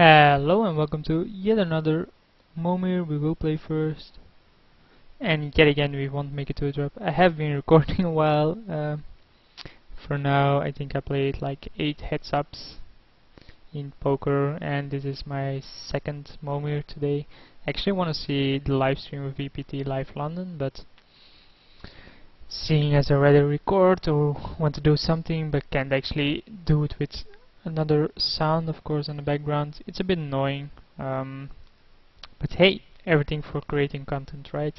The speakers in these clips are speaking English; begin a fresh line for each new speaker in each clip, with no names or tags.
Hello and welcome to yet another Momir. We will play first, and yet again we won't make it to a drop. I have been recording a while. For now, I think I played like 8 heads-ups in poker, and this is my second Momir today. I actually want to see the live stream of VPT Live London, but seeing as I rather record or want to do something but can't actually do it with another sound, of course, in the background, it's a bit annoying. But hey, everything for creating content, right?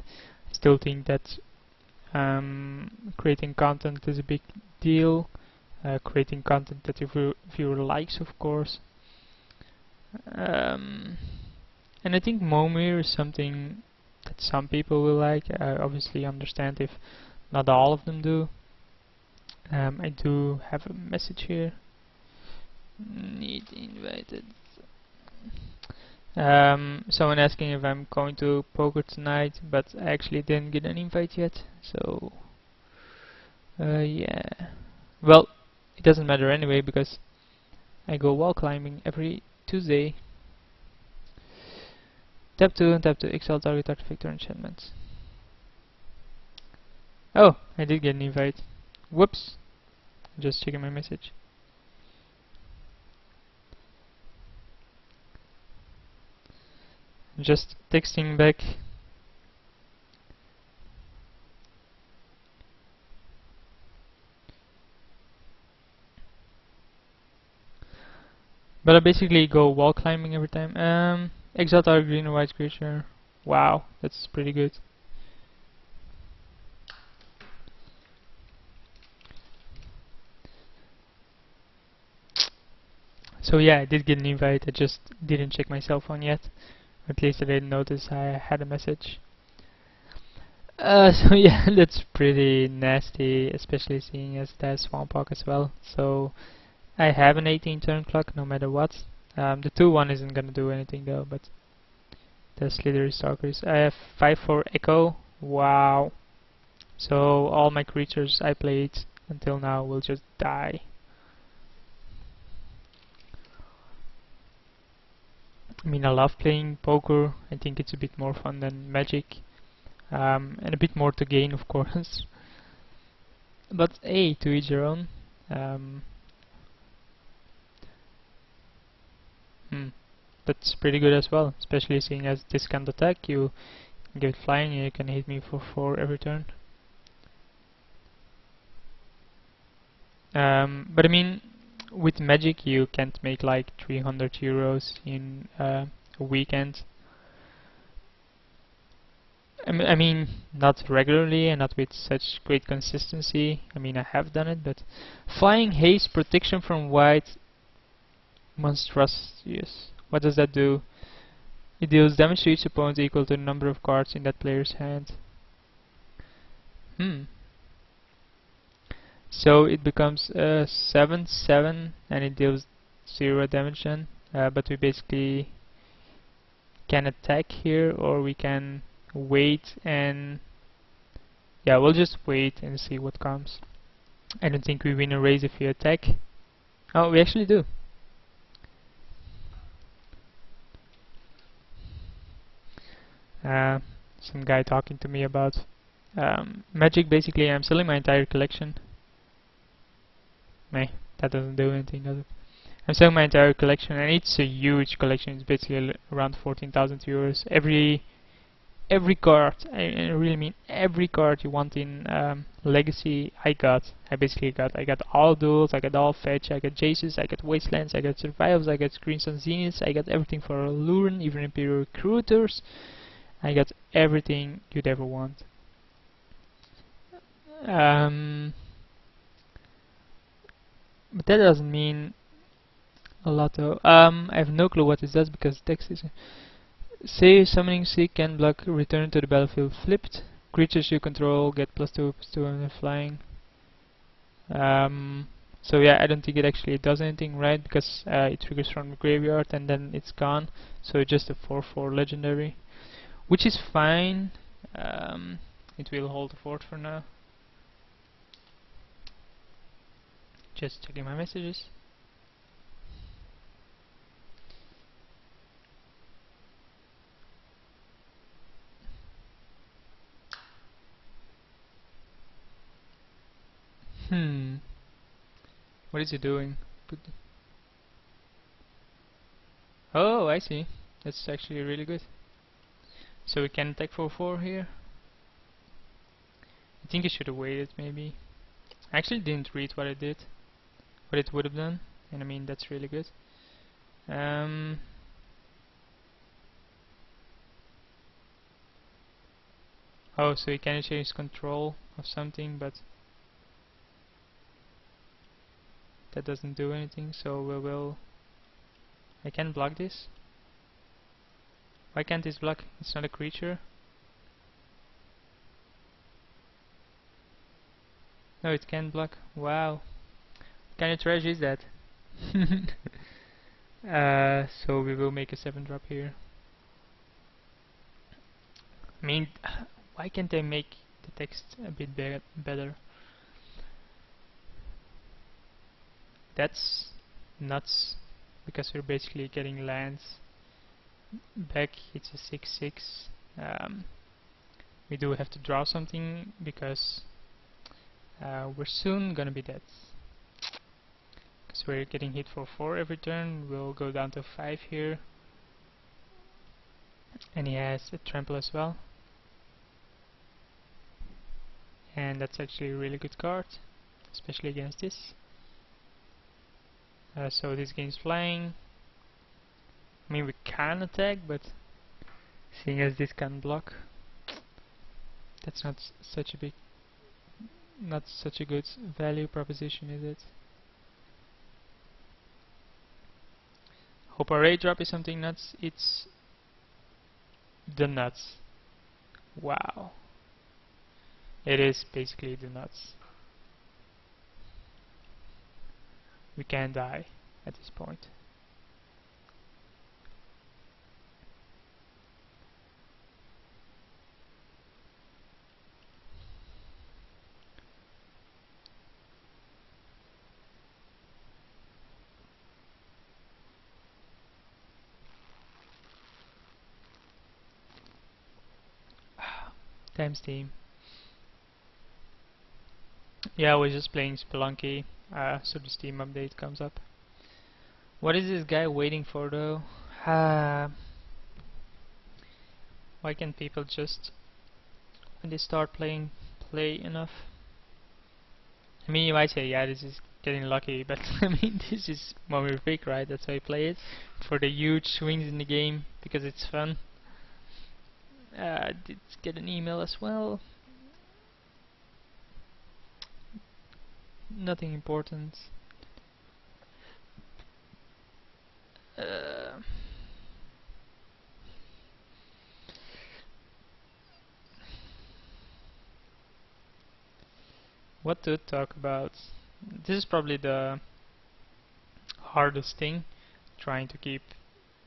I still think that creating content is a big deal. Creating content that your viewer likes, of course. And I think Momir is something that some people will like. I obviously understand if not all of them do. I do have a message here. Need invited. Someone asking if I'm going to poker tonight, but I actually didn't get an invite yet, so yeah. Well, it doesn't matter anyway because I go wall climbing every Tuesday. Tap 2 and tap 2 XL target artifact or enchantments. Oh, I did get an invite. Whoops. Just checking my message. Just texting back. But I basically go wall climbing every time. Exalt our green or white creature. Wow, that's pretty good. So yeah, I did get an invite, I just didn't check my cell phone yet. At least I didn't notice I had a message. So yeah, that's pretty nasty, especially seeing as it has Swamp Walk as well. So I have an 18 turn clock no matter what. The 2-1 isn't gonna do anything though, but the Slithery Stalkers. I have 5-4 Echo. Wow. So all my creatures I played until now will just die. I mean, I love playing poker. I think it's a bit more fun than Magic. And a bit more to gain, of course. But hey, to each their own. Um, that's pretty good as well, especially seeing as this can't attack, you get flying and you can hit me for 4 every turn. But I mean, with Magic you can't make like 300 euros in a weekend. I mean, not regularly and not with such great consistency. I mean, I have done it, but flying haste protection from white monstrous. What does that do? It deals damage to each opponent equal to the number of cards in that player's hand. So it becomes 7/7 and it deals 0 damage then. But we basically can attack here or we can wait and yeah, we'll just wait and see what comes. I don't think we win a race if we attack. Oh, we actually do. Some guy talking to me about Magic. Basically, I'm selling my entire collection. Meh, that doesn't do anything, does it? I'm selling my entire collection, and it's a huge collection. It's basically around 14,000 euros. Every card, I really mean every card you want in Legacy, I got. I got all duels, I got all fetch, I got Jaces, I got Wastelands, I got Survivals, I got Green Sun Zeniths, I got everything for Luren, even Imperial Recruiters. I got everything you'd ever want. But that doesn't mean a lot though. I have no clue what this does because text is... Say summoning seek can block return to the battlefield flipped. Creatures you control get +2/+2 and they're flying. So yeah, I don't think it actually does anything, right? Because it triggers from the graveyard and then it's gone. So just a 4/4 legendary, which is fine. It will hold the fort for now. Just checking my messages. Hmm. What is he doing? Oh, I see. That's actually really good. So we can attack for 4 here. I think I should have waited maybe. I actually didn't read what I did. What it would have done. And I mean, that's really good. Oh, so you can change control of something, but that doesn't do anything, so we will... I can block this. Why can't this block? It's not a creature. No, it can block. Wow. What kind of trash is that? So we will make a 7-drop here. I mean, why can't they make the text a bit better? That's nuts, because we're basically getting lands back. It's a 6/6. We do have to draw something because we're soon gonna be dead. Because we're getting hit for 4 every turn. We'll go down to 5 here. And he has a trample as well. And that's actually a really good card, especially against this. So this game's flying. I mean, we can attack, but seeing as this can block, that's not such a good value proposition, is it? Hope our raid drop is something nuts. It's the nuts. Wow. It is basically the nuts. We can die at this point. Damn Steam. Yeah, we're just playing Spelunky, so the Steam update comes up. What is this guy waiting for though? Why can't people just, when they start playing, play enough? I mean, you might say, yeah, this is getting lucky, but I mean, this is Momir, right? That's why I play it. For the huge swings in the game, because it's fun. Did get an email as well. Nothing important. What to talk about? This is probably the hardest thing, trying to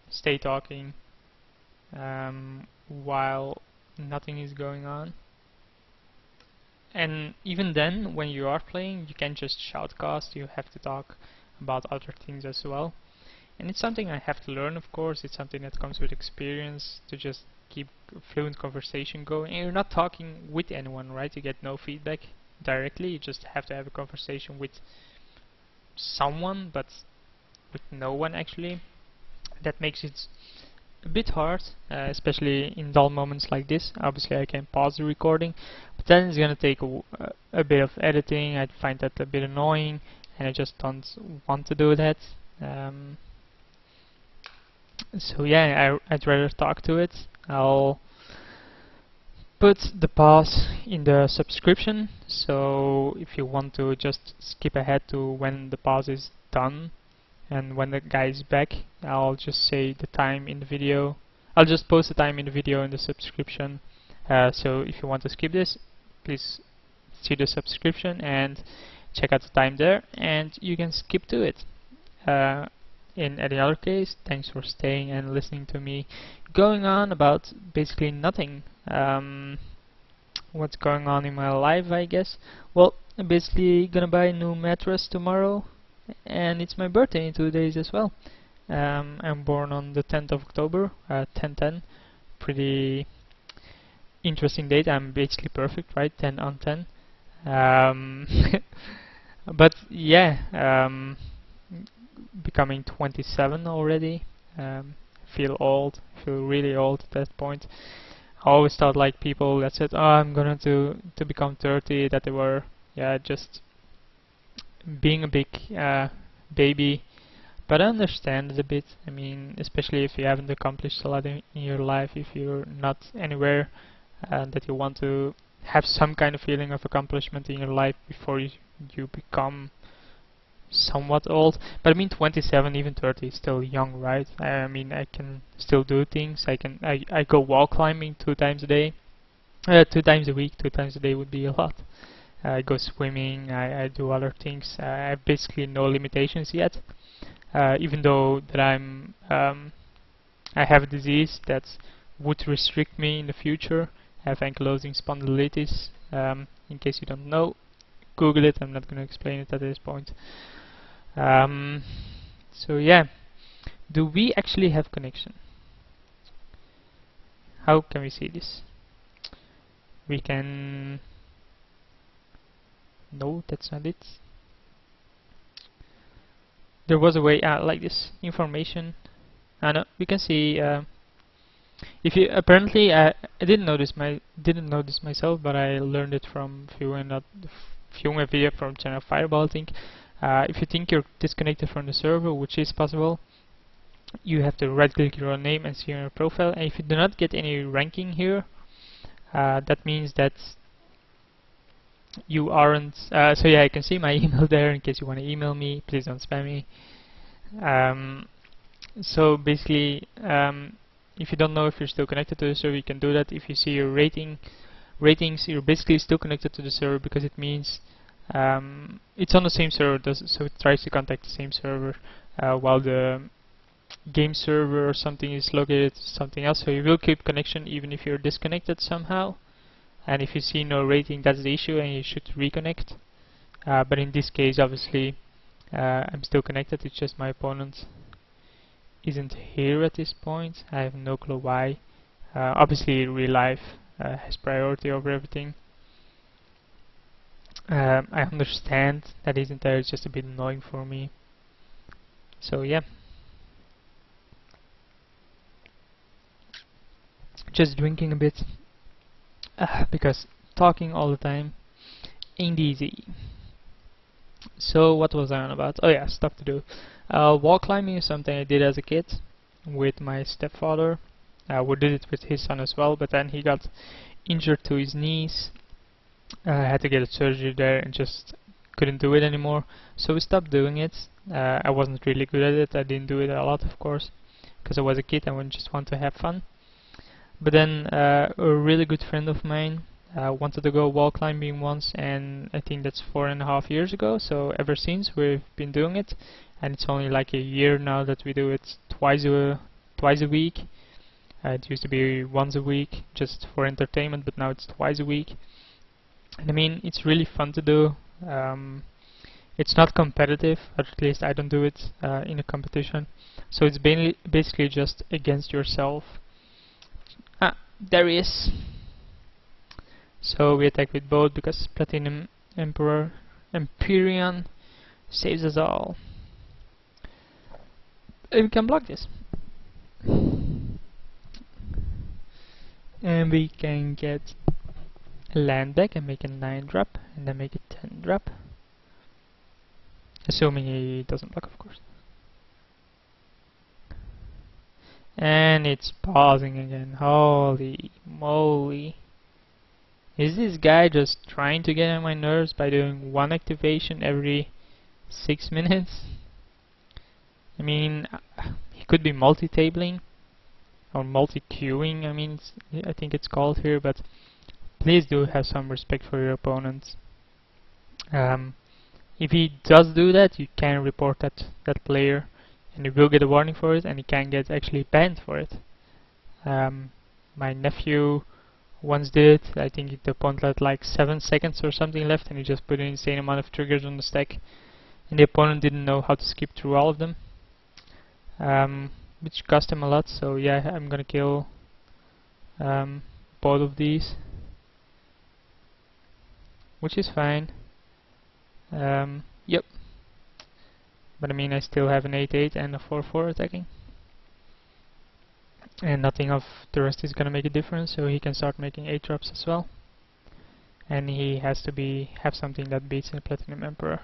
stay talking while nothing is going on. And even then, when you are playing, you can't just shoutcast, you have to talk about other things as well. And it's something I have to learn, of course. It's something that comes with experience, to just keep fluent conversation going. And you're not talking with anyone, right? You get no feedback directly. You just have to have a conversation with someone, but with no one actually. That makes it a bit hard, especially in dull moments like this. Obviously I can pause the recording, but then it's gonna take a bit of editing. I find that a bit annoying, and I just don't want to do that. So yeah, I'd rather talk to it. I'll put the pause in the subscription, so if you want to just skip ahead to when the pause is done, and when the guy is back, I'll just say the time in the video. I'll just post the time in the video in the subscription. So if you want to skip this, please see the subscription and check out the time there, and you can skip to it. In any other case, thanks for staying and listening to me going on about basically nothing. What's going on in my life, I guess? Well, I'm basically gonna buy a new mattress tomorrow, and it's my birthday in 2 days as well. I'm born on the 10th of October, 10/10. Pretty interesting date. I'm basically perfect, right? 10 on 10. But yeah, becoming 27 already. Feel old, feel really old at that point. I always thought like people that said, "Oh, I'm gonna to become 30," that they were, yeah, just being a big baby. But I understand it a bit. I mean, especially if you haven't accomplished a lot in your life, if you're not anywhere, that you want to have some kind of feeling of accomplishment in your life before you become somewhat old. But I mean, 27, even 30 is still young, right? I mean, I can still do things. I go wall climbing 2 times a day. 2 times a week. 2 times a day would be a lot. I go swimming. I do other things. I have basically no limitations yet. Even though that I have a disease that would restrict me in the future. I have ankylosing spondylitis. In case you don't know, Google it. I'm not going to explain it at this point. Um, so yeah, do we actually have connection? How can we see this? We can... No, that's not it. There was a way like this. Information. No, we can see... if you apparently, I didn't know this myself, but I learned it from viewing a video from channel Fireball, I think. If you think you're disconnected from the server, which is possible, you have to right-click your own name and see your profile. And if you do not get any ranking here, that means that you aren't. So yeah, I can see my email there in case you want to email me. Please don't spam me. So basically, if you don't know if you're still connected to the server, you can do that. If you see your ratings, you're basically still connected to the server because it means it's on the same server, so it tries to contact the same server, while the game server or something is located something else. So you will keep connection even if you're disconnected somehow. And if you see no rating, that's the issue, and you should reconnect. But in this case, obviously, I'm still connected. It's just my opponent isn't here at this point. I have no clue why. Obviously, real life has priority over everything. I understand that isn't there. It's just a bit annoying for me. So yeah, just drinking a bit because talking all the time ain't easy. So what was I on about? Oh yeah, stuff to do. Wall climbing is something I did as a kid with my stepfather. We did it with his son as well, but then he got injured to his knees. Had to get a surgery there and just couldn't do it anymore. So we stopped doing it. I wasn't really good at it. I didn't do it a lot, of course, because I was a kid and I just want to have fun. But then a really good friend of mine wanted to go wall climbing once, and I think that's 4.5 years ago. So ever since we've been doing it, and it's only like a year now that we do it twice a week. It used to be once a week just for entertainment, but now it's twice a week. And I mean, it's really fun to do. It's not competitive, or at least I don't do it in a competition. So it's basically just against yourself. There he is. So we attack with both because Platinum Empyrean saves us all. And we can block this. And we can get a land back and make a 9 drop, and then make a 10 drop. Assuming he doesn't block, of course. And it's pausing again. Holy moly. Is this guy just trying to get on my nerves by doing one activation every 6 minutes? I mean, he could be multi-tabling or multi-queuing, I think it's called here, but please do have some respect for your opponents. If he does do that, you can report that player, and you will get a warning for it, and you can get actually banned for it. My nephew once did it. I think the opponent had like 7 seconds or something left, and he just put an insane amount of triggers on the stack, and the opponent didn't know how to skip through all of them, which cost him a lot. So yeah, I'm gonna kill both of these, which is fine. But I mean, I still have an 8/8 and a 4/4 attacking. And nothing of the rest is gonna make a difference, so he can start making 8 drops as well. And he has to have something that beats a Platinum Emperor.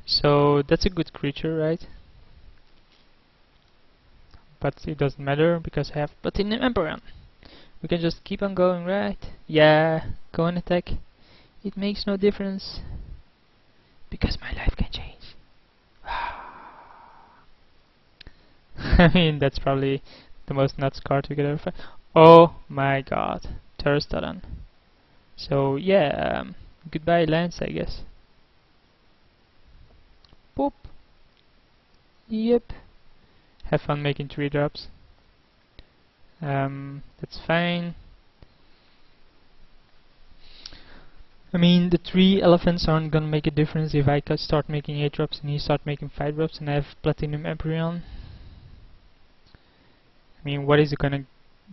So that's a good creature, right? But it doesn't matter because I have Platinum Emperor. We can just keep on going, right? Yeah, go and attack. It makes no difference because my life can change. I mean, that's probably the most nuts card we could ever find. Oh my god, Terrastodon. So yeah, goodbye lands, I guess. Boop. Yep. Have fun making 3 drops. That's fine. I mean, the 3 elephants aren't gonna make a difference if I could start making 8 drops and he start making 5 drops and I have Platinum Emperor. I mean, what is it gonna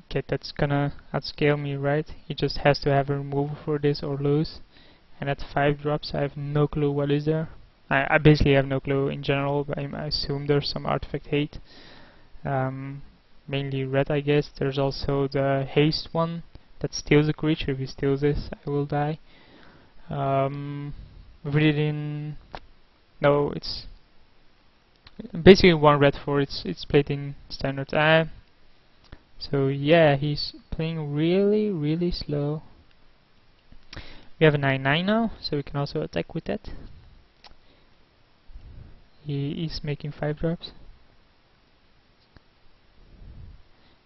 get that's gonna outscale me, right? He just has to have a removal for this or lose. And at 5 drops, I have no clue what is there. I basically have no clue in general, but I assume there's some artifact hate. Mainly red, I guess. There's also the haste one that steals a creature. If he steals this, I will die. Viridian. No, it's basically 1 red for it's played in standard. So yeah, he's playing really, really slow. We have a 9/9 now, so we can also attack with that. He is making 5 drops.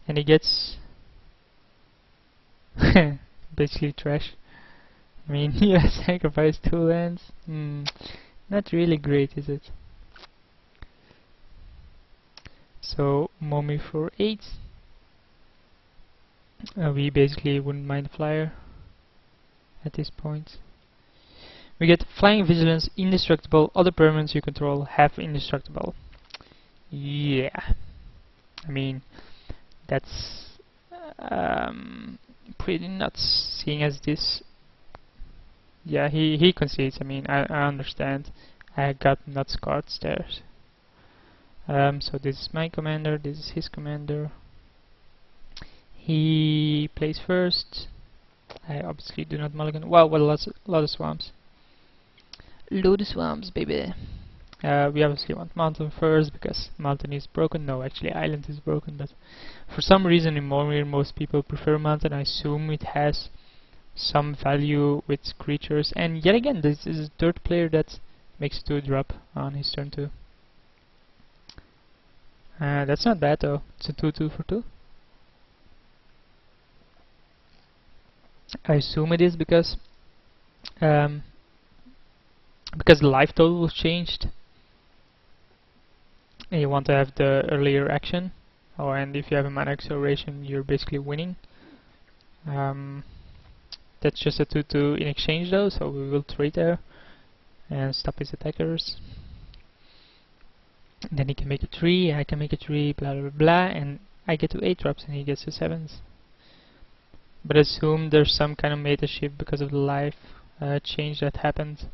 And he gets basically trash. I mean, he has sacrificed 2 lands. Not really great, is it? So, Momir for 8. We basically wouldn't mind a flyer at this point. We get Flying Vigilance, indestructible. Other permanents you control have indestructible. Yeah. I mean, that's pretty nuts, seeing as this... Yeah, he concedes. I mean, I understand. I got nuts cards there. So this is my commander, this is his commander. He plays first. I obviously do not mulligan. Wow, what a lot of swamps. Load of swamps, baby. We obviously want mountain first because mountain is broken. No, actually island is broken, but for some reason in Momir most people prefer mountain. I assume it has some value with creatures. And yet again, this is a third player that makes 2 drop on his turn 2. That's not bad though. It's a 2/2 for 2. I assume it is because the life total was changed. And you want to have the earlier action. Oh, and if you have a mana acceleration, you're basically winning. That's just a 2/2 in exchange though, so we will trade there and stop his attackers. And then he can make a 3, I can make a 3, blah blah blah, and I get to 8 drops and he gets to 7s. But assume there's some kind of meta shift because of the life change that happened.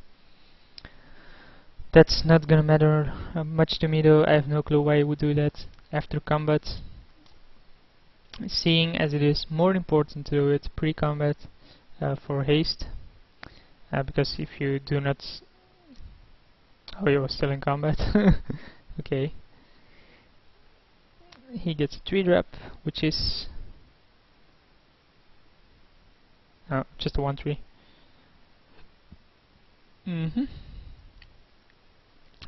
That's not gonna matter much to me though. I have no clue why he would do that after combat, seeing as it is more important to do it pre-combat for haste, because if you do not... Oh, he was still in combat. Okay. He gets a 3 drop, which is just a 1/3.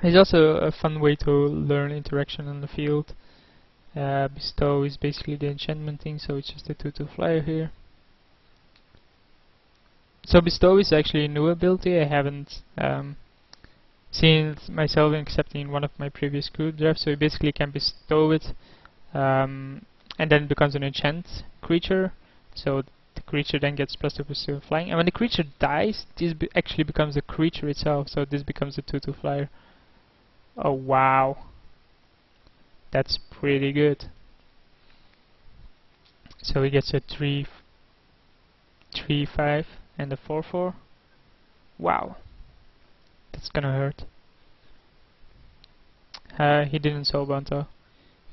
It's also a fun way to learn interaction on the field. Bestow is basically the enchantment thing, so it's just a 2/2 flyer here. So Bestow is actually a new ability. I haven't seen it myself except in one of my previous group drafts. So you basically can bestow it, and then it becomes an enchant creature. So the creature then gets +2/+2 flying, and when the creature dies, this actually becomes a creature itself. So this becomes a 2/2 flyer. Oh wow, that's pretty good. So he gets a 3/5 and a 4/4. Wow, that's gonna hurt. He didn't soulbound though.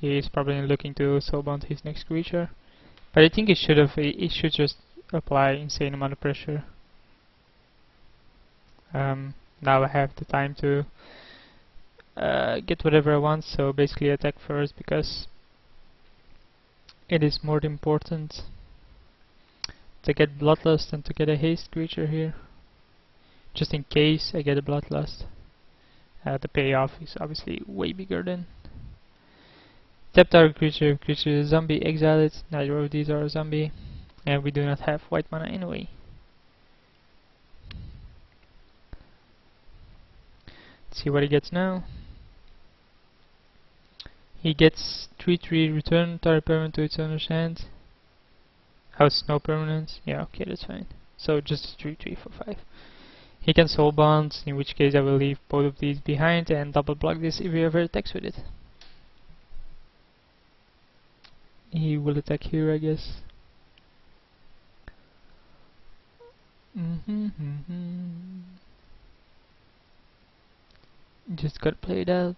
He's probably looking to soulbound his next creature. But I think he should have. He should just apply insane amount of pressure. Now I have the time to get whatever I want. So basically attack first because it is more important to get Bloodlust than to get a haste creature here. Just in case I get a Bloodlust. The payoff is obviously way bigger than. Tap target creature, creature is a zombie, exile it. Neither of these are a zombie. And we do not have white mana anyway. Let's see what he gets now. He gets 3/3 return target permanent to its owner's hand. Oh, it's no permanent? Yeah, okay, that's fine. So just 3/3 for 5. He can soulbound, in which case I will leave both of these behind and double block this if he ever attacks with it. He will attack here, I guess. Just gotta play it out.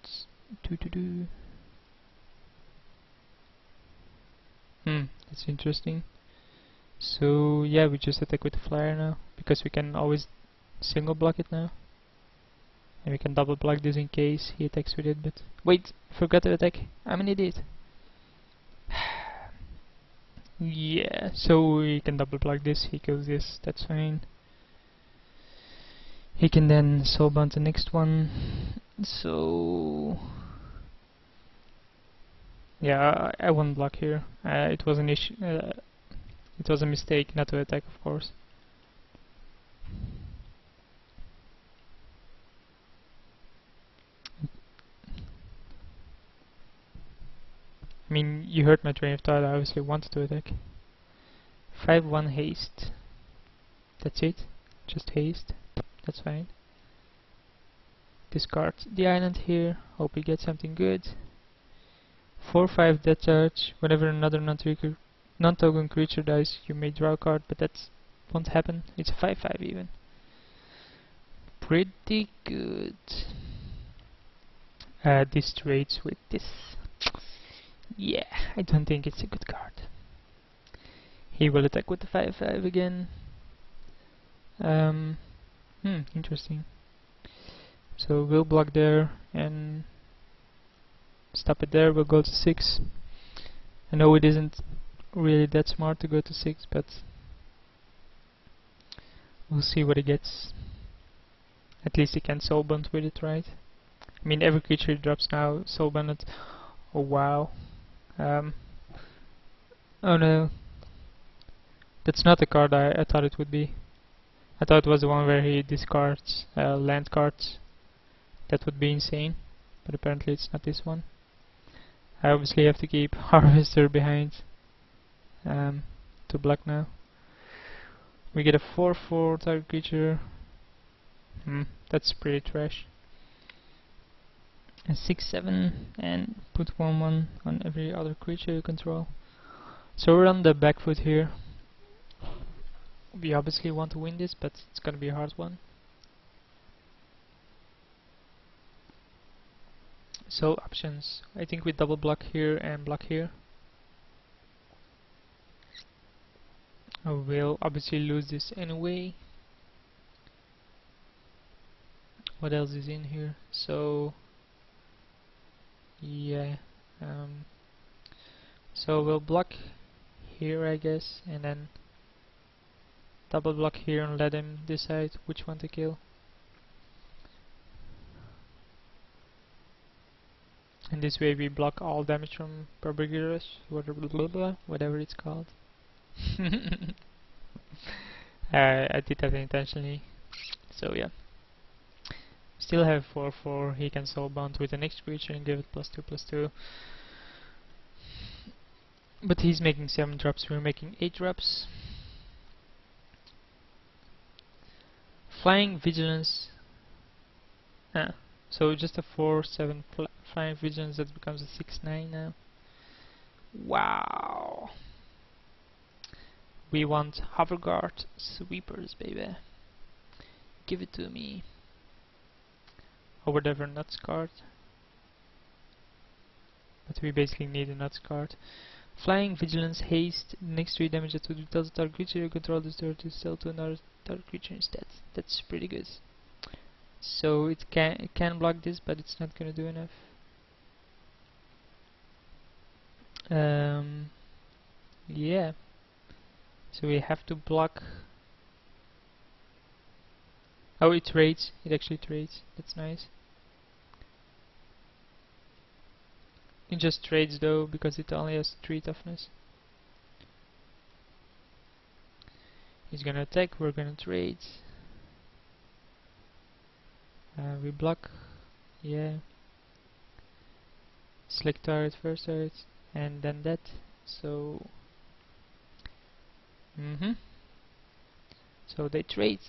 That's interesting. So yeah, we just attack with the flyer now, because we can always single block it now. And we can double block this in case he attacks with it, but... Wait! Forgot to attack! I'm an idiot! Yeah, so we can double block this, he kills this, that's fine. He can then soulbound the next one, so... Yeah, I won't block here. It was an issue. It was a mistake not to attack, of course. I mean, you heard my train of thought. I obviously wanted to attack. 5/1 haste. That's it. Just haste. That's fine. Discard the island here. Hope we get something good. 4/5 death charge. Whenever another non-token creature dies, you may draw a card, but that won't happen. It's a 5/5 even. Pretty good. This trades with this. Yeah, I don't think it's a good card. He will attack with the 5/5 again. Interesting. So we'll block there and stop it there. We'll go to 6. I know it isn't really that smart to go to 6, but we'll see what he gets. At least he can soulbound with it, right? I mean, every creature he drops now soulbounded. Oh wow. Oh no. That's not the card I thought it would be. I thought it was the one where he discards land cards. That would be insane. But apparently it's not this one. I obviously have to keep Harvester behind to block now. We get a 4/4 target creature. That's pretty trash. A 6/7 and put 1/1 on every other creature you control. So we're on the back foot here. We obviously want to win this, but it's gonna be a hard one. So options. I think we double block here and block here. We'll obviously lose this anyway. What else is in here? So yeah, so we'll block here, I guess, and then double block here and let him decide which one to kill. And this way we block all damage from Barbagerus, whatever it's called. I did that intentionally. So yeah. Still have 4/4. He can soulbound with the next creature and give it +2/+2. But he's making 7 drops. We're making 8 drops. Flying Vigilance. So just a 4/7 Flying Vigilance that becomes a 6/9 now. Wow. We want Hoverguard Sweepers, baby. Give it to me. Or whatever nuts card. but we basically need a nuts card. Flying, Vigilance, Haste, next 3 damage that would tells the target creature you control this turn to sell to another target creature instead. That's pretty good. So it can block this, but it's not gonna do enough. Yeah. So we have to block. Oh, it trades. It actually trades. That's nice. It just trades though, because it only has 3 toughness. He's gonna attack, we're gonna trade. We block. Yeah. Select target, first target, and then that. So. So they trade.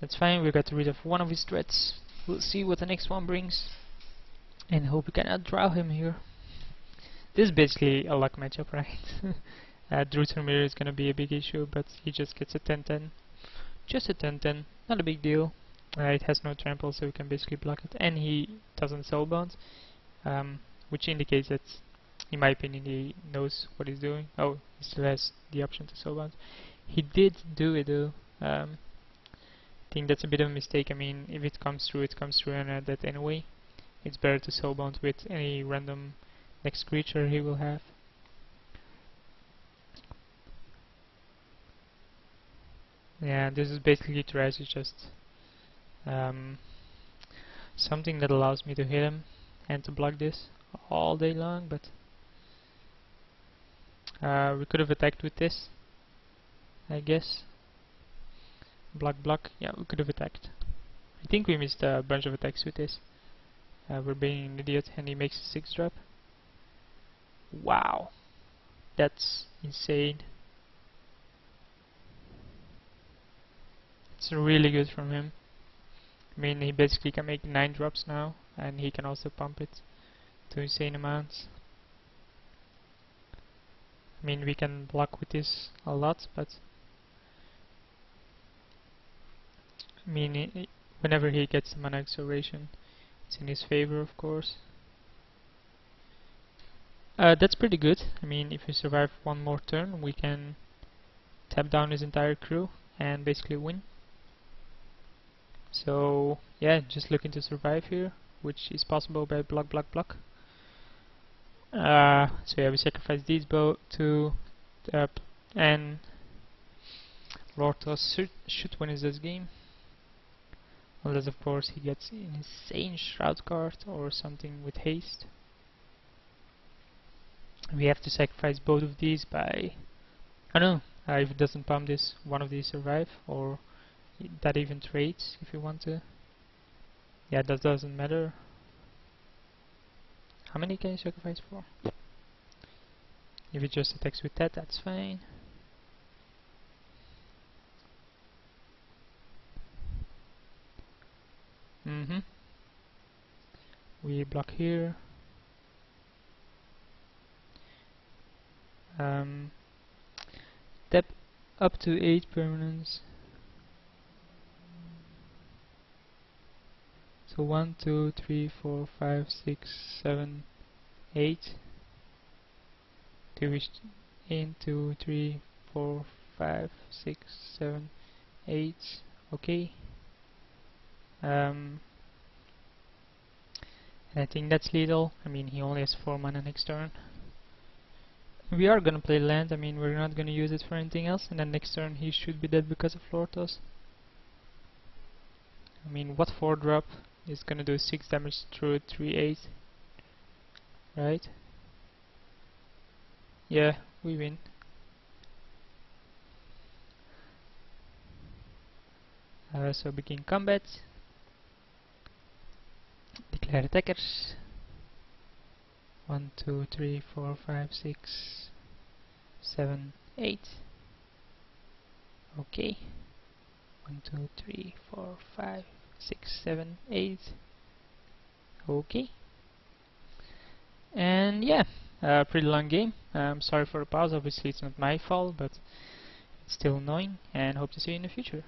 That's fine, we got rid of one of his threats. We'll see what the next one brings. And hope we can outdraw him here. This is basically a luck matchup, right? Drutamir is gonna be a big issue, but he just gets a 10-10. Just a 10-10, not a big deal. It has no trample, so we can basically block it. And he doesn't soulbound, which indicates that, in my opinion, he knows what he's doing. Oh, he still has the option to soulbound. He did do it though. I think that's a bit of a mistake. I mean, if it comes through, it comes through, and that anyway. It's better to soulbound with any random next creature he will have. Yeah, this is basically trash. It's just something that allows me to hit him and to block this all day long, but we could have attacked with this, I guess. Block, yeah, we could have attacked. I think we missed a bunch of attacks with this. We're being an idiot, and he makes a 6-drop. Wow, that's insane. It's really good from him. I mean, he basically can make 9 drops now, and he can also pump it to insane amounts. I mean, we can block with this a lot, but I mean, whenever he gets the mana acceleration, it's in his favor, of course. That's pretty good. I mean, if we survive one more turn, we can tap down his entire crew and basically win. So yeah, just looking to survive here, which is possible by block. So yeah, we sacrifice these both to and Lortos should win this game, unless of course he gets an insane Shroud card or something with haste. We have to sacrifice both of these by, I don't know, if it doesn't pump this, one of these survive, or that even trades if you want to. Yeah, that doesn't matter. How many can you sacrifice for? If it just attacks with that, that's fine. We block here. Tap up to 8 permanents. So 1, 2, 3, 4, 5, 6, 7, 8. 2 in 2, 3, 4, 5, 6, 7, 8. Okay. And I think that's lethal. I mean, he only has 4 mana next turn. We are gonna play land. I mean, we're not gonna use it for anything else. And then next turn he should be dead because of Lortos. I mean, what 4-drop is gonna do 6 damage through 3/8, right? Yeah, we win. So begin combat. Declare attackers. 1, 2, 3, 4, 5, 6, 7, 8. Okay. 1, 2, 3, 4, 5, 6, 7, 8. Okay. And yeah, pretty long game. Sorry for the pause, obviously it's not my fault, but it's still annoying, and hope to see you in the future.